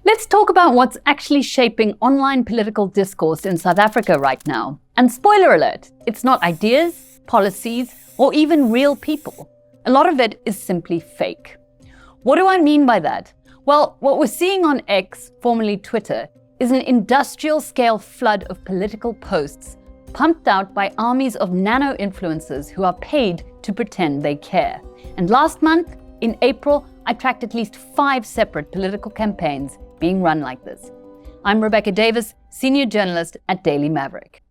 Let's talk about what's actually shaping online political discourse in South Africa right now. And spoiler alert, it's not ideas, policies, or even real people. A lot of it is simply fake. What do I mean by that? Well, what we're seeing on X, formerly Twitter, is an industrial-scale flood of political posts pumped out by armies of nano-influencers who are paid to pretend they care. And last month, in April, I tracked at least 5 separate political campaigns being run like this. I'm Rebecca Davis, senior journalist at Daily Maverick.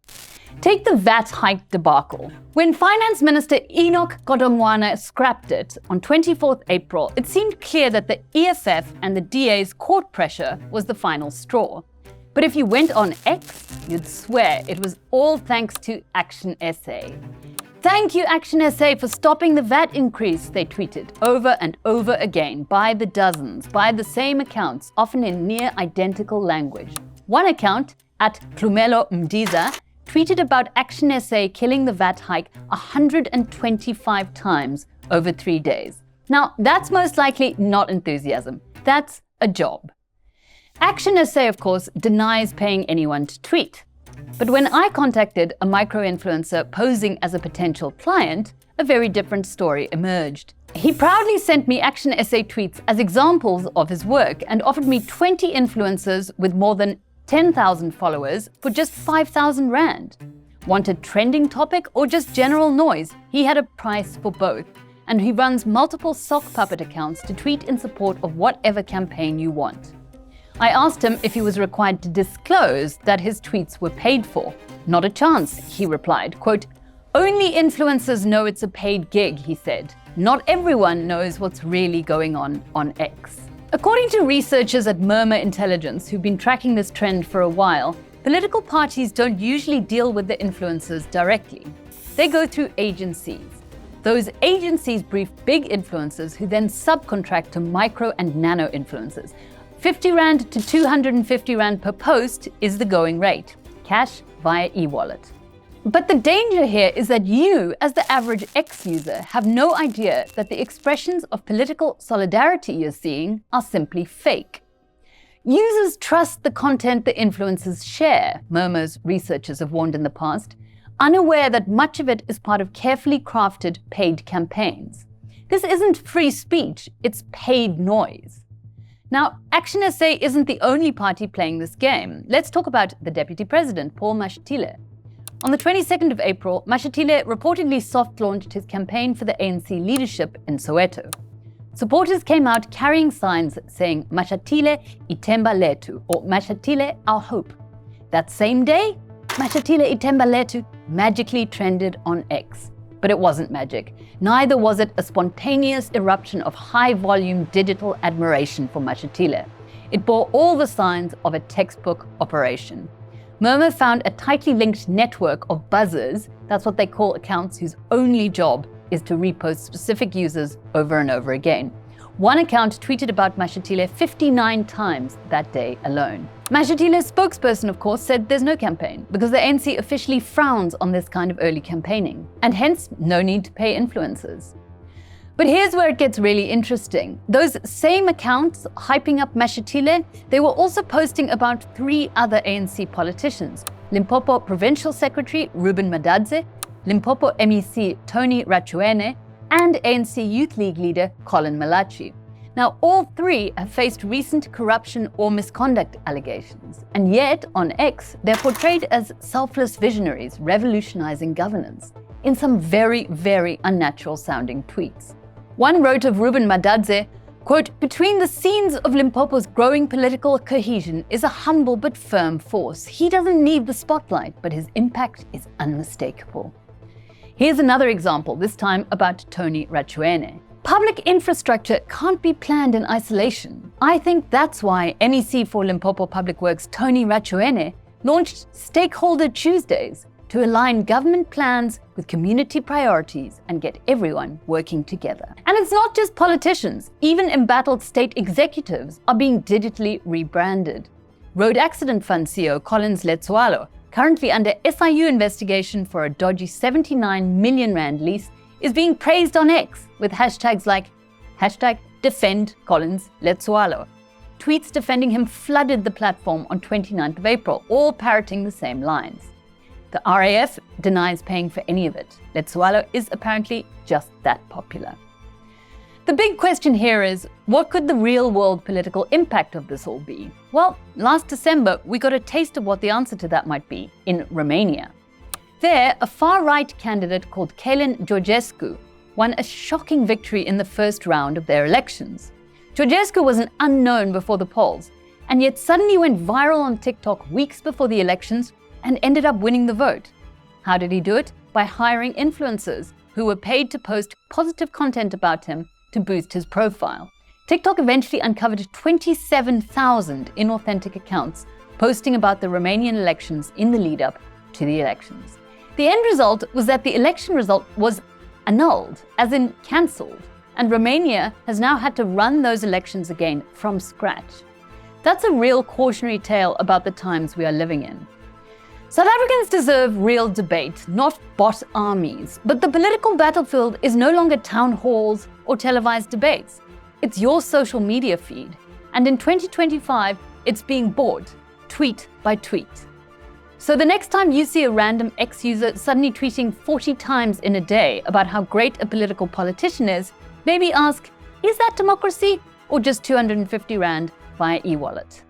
Take the Vat-Hike debacle. When Finance Minister Enoch Godongwana scrapped it on 24th April, it seemed clear that the EFF and the DA's court pressure was the final straw. But if you went on X, you'd swear it was all thanks to Action SA. Thank you, Action SA, for stopping the VAT increase, they tweeted over and over again by the dozens, by the same accounts, often in near identical language. One account, at Plumelo Mdiza, tweeted about Action SA killing the VAT hike 125 times over 3 days. Now, that's most likely not enthusiasm. That's a job. Action SA, of course, denies paying anyone to tweet. But when I contacted a micro-influencer posing as a potential client, a very different story emerged. He proudly sent me Action SA tweets as examples of his work and offered me 20 influencers with more than 10,000 followers for just 5,000 Rand. Wanted trending topic or just general noise? He had a price for both. And he runs multiple sock puppet accounts to tweet in support of whatever campaign you want. I asked him if he was required to disclose that his tweets were paid for. Not a chance, he replied. Quote, "Only influencers know it's a paid gig," he said. "Not everyone knows what's really going on X." According to researchers at Murmur Intelligence, who've been tracking this trend for a while, political parties don't usually deal with the influencers directly. They go through agencies. Those agencies brief big influencers who then subcontract to micro and nano influencers. 50 Rand to 250 Rand per post is the going rate. Cash via e-wallet. But the danger here is that you, as the average X user, have no idea that the expressions of political solidarity you're seeing are simply fake. Users trust the content the influencers share, Murmur's researchers have warned in the past, unaware that much of it is part of carefully crafted paid campaigns. This isn't free speech, it's paid noise. Now, Action SA isn't the only party playing this game. Let's talk about the Deputy President, Paul Mashadila. On the 22nd of April, Mashadila reportedly soft-launched his campaign for the ANC leadership in Soweto. Supporters came out carrying signs saying Mashadila Ithemba Lethu, or Mashadila Our Hope. That same day, Mashadila Ithemba Lethu magically trended on X. But it wasn't magic. Neither was it a spontaneous eruption of high-volume digital admiration for Mashadila. It bore all the signs of a textbook operation. Murmur found a tightly linked network of buzzers, that's what they call accounts whose only job is to repost specific users over and over again. One account tweeted about Mashadila 59 times that day alone. Mashadila's spokesperson, of course, said there's no campaign because the ANC officially frowns on this kind of early campaigning, and hence no need to pay influencers. But here's where it gets really interesting. Those same accounts hyping up Mashadila, they were also posting about 3 other ANC politicians: Limpopo Provincial Secretary Ruben Madadze, Limpopo MEC Tony Rachuene, and ANC Youth League leader Colin Malachi. Now, all 3 have faced recent corruption or misconduct allegations, and yet on X, they're portrayed as selfless visionaries revolutionizing governance in some very, very unnatural sounding tweets. One wrote of Ruben Madadze, quote, "Between the scenes of Limpopo's growing political cohesion is a humble but firm force. He doesn't need the spotlight, but his impact is unmistakable." Here's another example, this time about Tony Rachuene. Public infrastructure can't be planned in isolation. I think that's why MEC for Limpopo Public Works Tony Rachuene launched Stakeholder Tuesdays to align government plans with community priorities and get everyone working together. And it's not just politicians, even embattled state executives are being digitally rebranded. Road Accident Fund CEO Collins Letsoalo, currently under SIU investigation for a dodgy 79 million Rand lease, is being praised on X with hashtags like #DefendCollinsLetsoalo. tweets defending him flooded the platform on 29th of April, all parroting the same lines. The RAF denies paying for any of it. Letsoalo is apparently just that popular. The big question here is, what could the real-world political impact of this all be? Well, last December, we got a taste of what the answer to that might be in Romania. There, a far-right candidate called Călin Georgescu won a shocking victory in the first round of their elections. Georgescu was an unknown before the polls, and yet suddenly went viral on TikTok weeks before the elections and ended up winning the vote. How did he do it? By hiring influencers who were paid to post positive content about him to boost his profile. TikTok eventually uncovered 27,000 inauthentic accounts posting about the Romanian elections in the lead-up to the elections. The end result was that the election result was annulled, as in cancelled, and Romania has now had to run those elections again from scratch. That's a real cautionary tale about the times we are living in. South Africans deserve real debate, not bot armies. But the political battlefield is no longer town halls or televised debates. It's your social media feed. And in 2025, it's being bought, tweet by tweet. So the next time you see a random X user suddenly tweeting 40 times in a day about how great a political politician is, maybe ask, is that democracy or just 250 Rand via e-wallet?